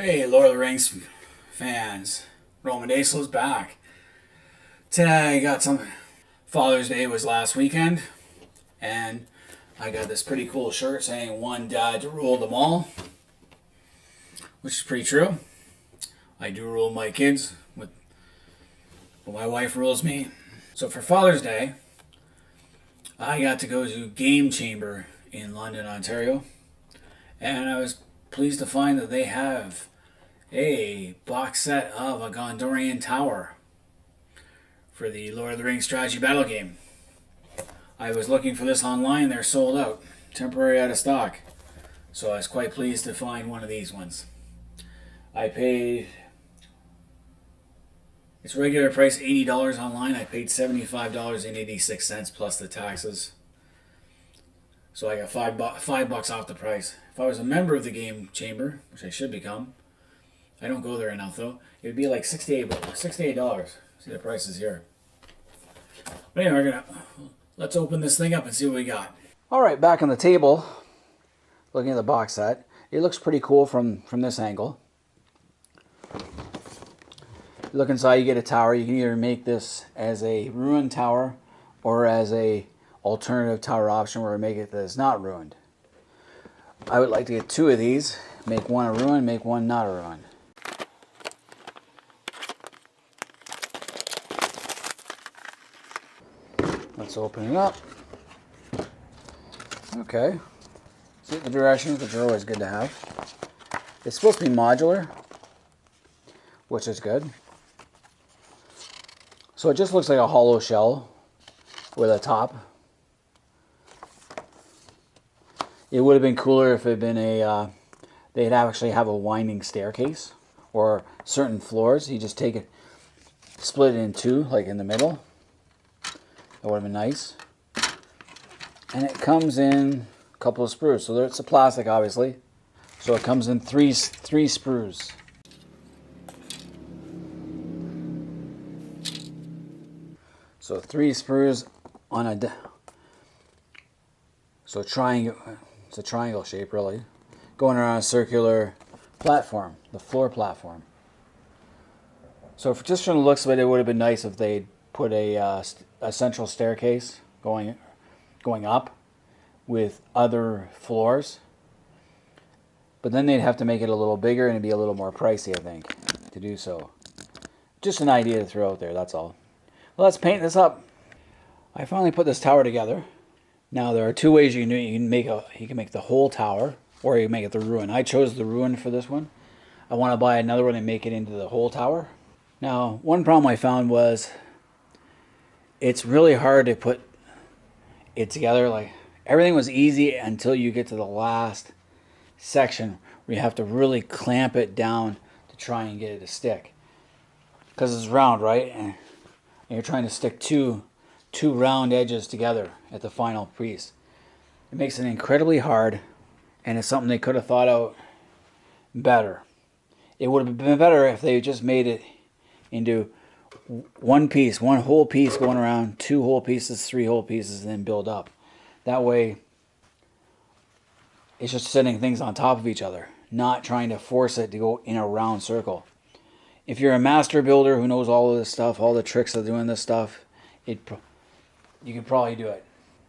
Hey, Lord of the Rings fans. Roman Aeslo's back. Today I got some. Father's Day was last weekend, and I got this pretty cool shirt saying one dad to rule them all, which is pretty true. I do rule my kids, but my wife rules me. So for Father's Day, I got to go to Game Chamber in London, Ontario, and I was pleased to find that they have a box set of a Gondorian Tower for the Lord of the Rings strategy battle game. I was looking for this online, they're sold out, temporary out of stock. So I was quite pleased to find one of these ones. I paid its regular price $80 online. I paid $75.86 plus the taxes. So I got $5 off the price. If I was a member of the Game Chamber, which I should become, I don't go there enough though, it would be like $68. See the prices here. But anyway, let's open this thing up and see what we got. All right, back on the table, looking at the box set. It looks pretty cool from this angle. Look inside, you get a tower. You can either make this as a ruined tower or as a alternative tower option where we make it that is not ruined. I would like to get two of these, make one a ruin, make one not a ruin. Let's open it up. Okay. See the directions, which are always good to have. It's supposed to be modular, which is good. So it just looks like a hollow shell with a top. It would have been cooler if it had been a, they'd actually have a winding staircase or certain floors. You just take it, split it in two, like in the middle. That would have been nice. And it comes in a couple of sprues. So it's a plastic, obviously. So it comes in three sprues. So three sprues on a triangle. It's a triangle shape, really, going around a circular platform, the floor platform. So just from the looks of it, it would have been nice if they'd put a central staircase going up with other floors. But then they'd have to make it a little bigger and it'd be a little more pricey, I think, to do so. Just an idea to throw out there, that's all. Well, let's paint this up. I finally put this tower together. Now there are two ways you can do it. You can make the whole tower, or you can make it the ruin. I chose the ruin for this one. I want to buy another one and make it into the whole tower. Now, one problem I found was it's really hard to put it together. Like, everything was easy until you get to the last section where you have to really clamp it down to try and get it to stick. Because it's round, right? And you're trying to stick two round edges together at the final piece. It makes it incredibly hard, and it's something they could have thought out better. It would have been better if they just made it into one piece, one whole piece going around, two whole pieces, three whole pieces, and then build up. That way, it's just setting things on top of each other, not trying to force it to go in a round circle. If you're a master builder who knows all of this stuff, all the tricks of doing this stuff, you can probably do it.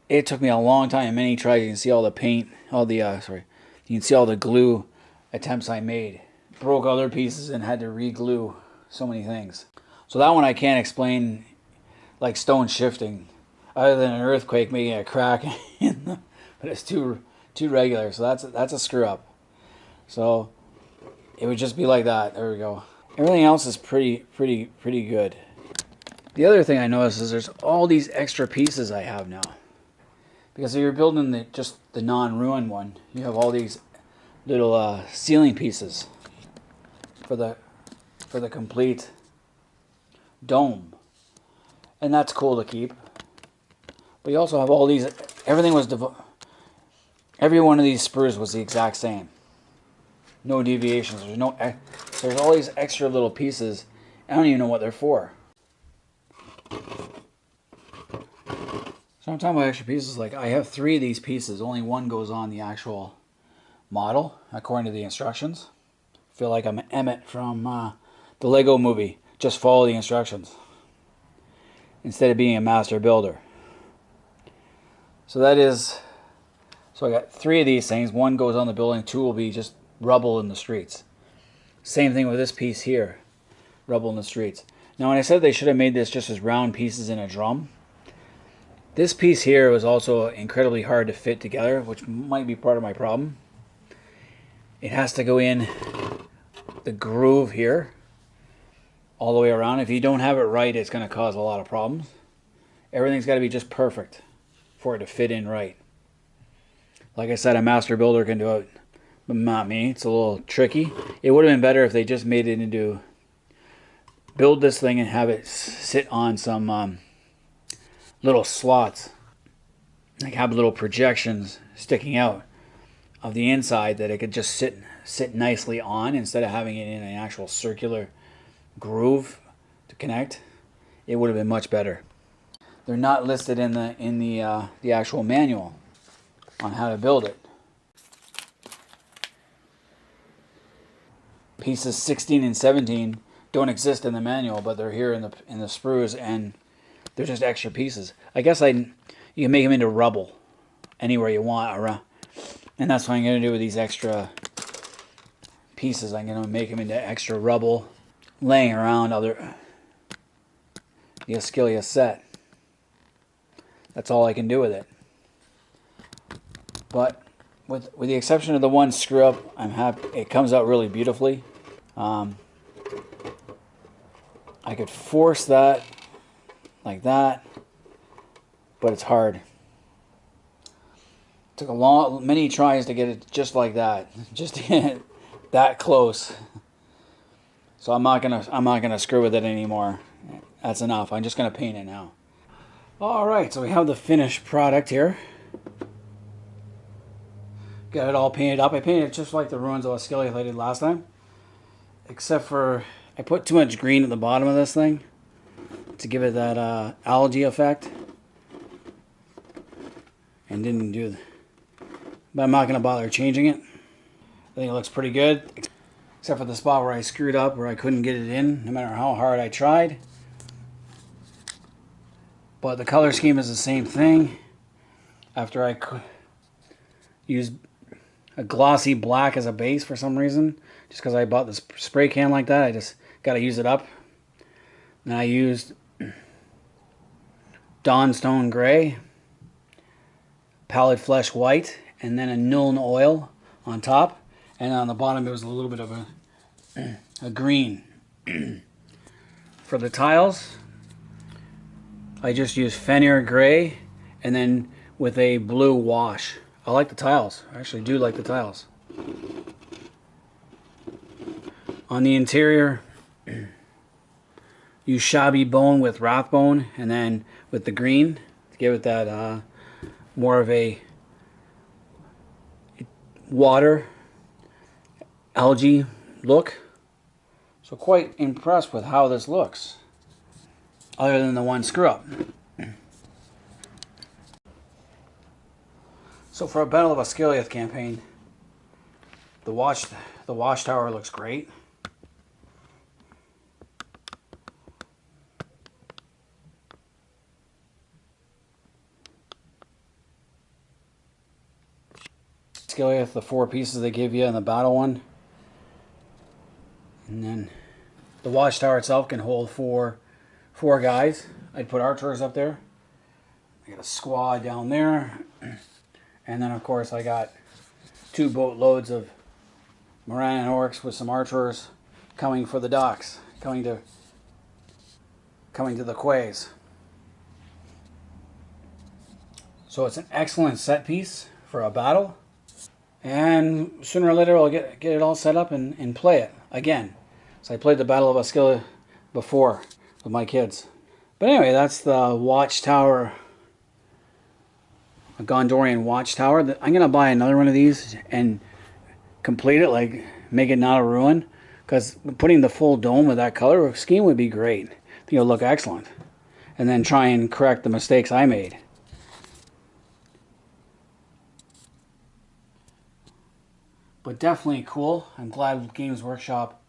It took me a long time, many tries. You can see all the paint, you can see all the glue attempts I made. Broke other pieces and had to re-glue so many things. So that one I can't explain like stone shifting, other than an earthquake making a crack but it's too regular. So that's a screw up. So it would just be like that. There we go. Everything else is pretty good. The other thing I noticed is there's all these extra pieces I have now. Because if you're building just the non-ruin one, you have all these little ceiling pieces for the complete dome. And that's cool to keep. But you also have all these, every one of these spurs was the exact same. No deviations. There's all these extra little pieces. I don't even know what they're for. So I'm talking about extra pieces. Like, I have three of these pieces. Only one goes on the actual model, according to the instructions. Feel like I'm Emmett from the Lego movie. Just follow the instructions instead of being a master builder. So I got 3 of these things. 1 goes on the building, 2 will be just rubble in the streets. Same thing with this piece here, rubble in the streets. Now when I said they should have made this just as round pieces in a drum, this piece here was also incredibly hard to fit together, which might be part of my problem. It has to go in the groove here all the way around. If you don't have it right, it's going to cause a lot of problems. Everything's got to be just perfect for it to fit in right. Like I said, a master builder can do it, but not me. It's a little tricky. It would have been better if they just made it into, build this thing and have it sit on some little slots, like have little projections sticking out of the inside that it could just sit nicely on, instead of having it in an actual circular groove to connect. It would have been much better. They're not listed in the actual manual on how to build it. Pieces 16 and 17 don't exist in the manual, but they're here in the sprues, and they're just extra pieces. I guess you can make them into rubble anywhere you want around. And that's what I'm going to do with these extra pieces. I'm going to make them into extra rubble laying around the Ascilia set. That's all I can do with it. But with the exception of the one screw up, I'm happy. It comes out really beautifully. I could force that like that, but it's hard. Took many tries to get it just like that, just to get it that close. So I'm not gonna screw with it anymore. That's enough. I'm just gonna paint it now. All right, so we have the finished product here. Got it all painted up. I painted it just like the ruins of Ascilia I did last time, except for I put too much green at the bottom of this thing to give it that algae effect, and didn't do. But I'm not going to bother changing it. I think it looks pretty good, except for the spot where I screwed up, where I couldn't get it in, no matter how hard I tried. But the color scheme is the same thing. After I used a glossy black as a base for some reason, just because I bought this spray can like that, I just got to use it up. Then I used Dawnstone Gray, Pallid Flesh White, and then a Nuln Oil on top. And on the bottom it was a little bit of a green. For the tiles, I just used Fenrir Gray and then with a blue wash. I like the tiles. I actually do like the tiles. On the interior, use Shabby Bone with Rathbone, and then with the green to give it that more of a water algae look. So quite impressed with how this looks, other than the one screw up. So for a Battle of Ascilia campaign, the watchtower looks great. Ascilia, the 4 pieces they give you in the battle one. And then the watchtower itself can hold four guys. I'd put archers up there. I got a squad down there. And then of course I got 2 boatloads of Moran orcs with some archers coming for the docks, coming to the quays. So it's an excellent set piece for a battle. And sooner or later I'll get it all set up and play it again. So I played the Battle of Ascilia before with my kids. But anyway, that's the watchtower, a Gondorian watchtower. I'm going to buy another one of these and complete it, like make it not a ruin. Because putting the full dome with that color scheme would be great. I think it'll look excellent. And then try and correct the mistakes I made. but definitely cool. I'm glad Games Workshop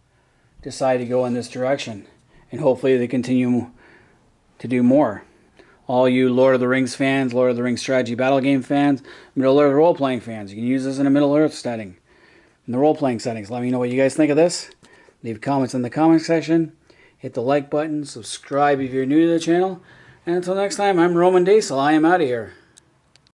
decided to go in this direction, and hopefully they continue to do more. All you Lord of the Rings fans, Lord of the Rings strategy battle game fans, Middle-earth role-playing fans, you can use this in a Middle-earth setting, in the role-playing settings. Let me know what you guys think of this. Leave comments in the comment section. Hit the like button, subscribe if you're new to the channel, and until next time, I'm Roman Diesel. I am out of here.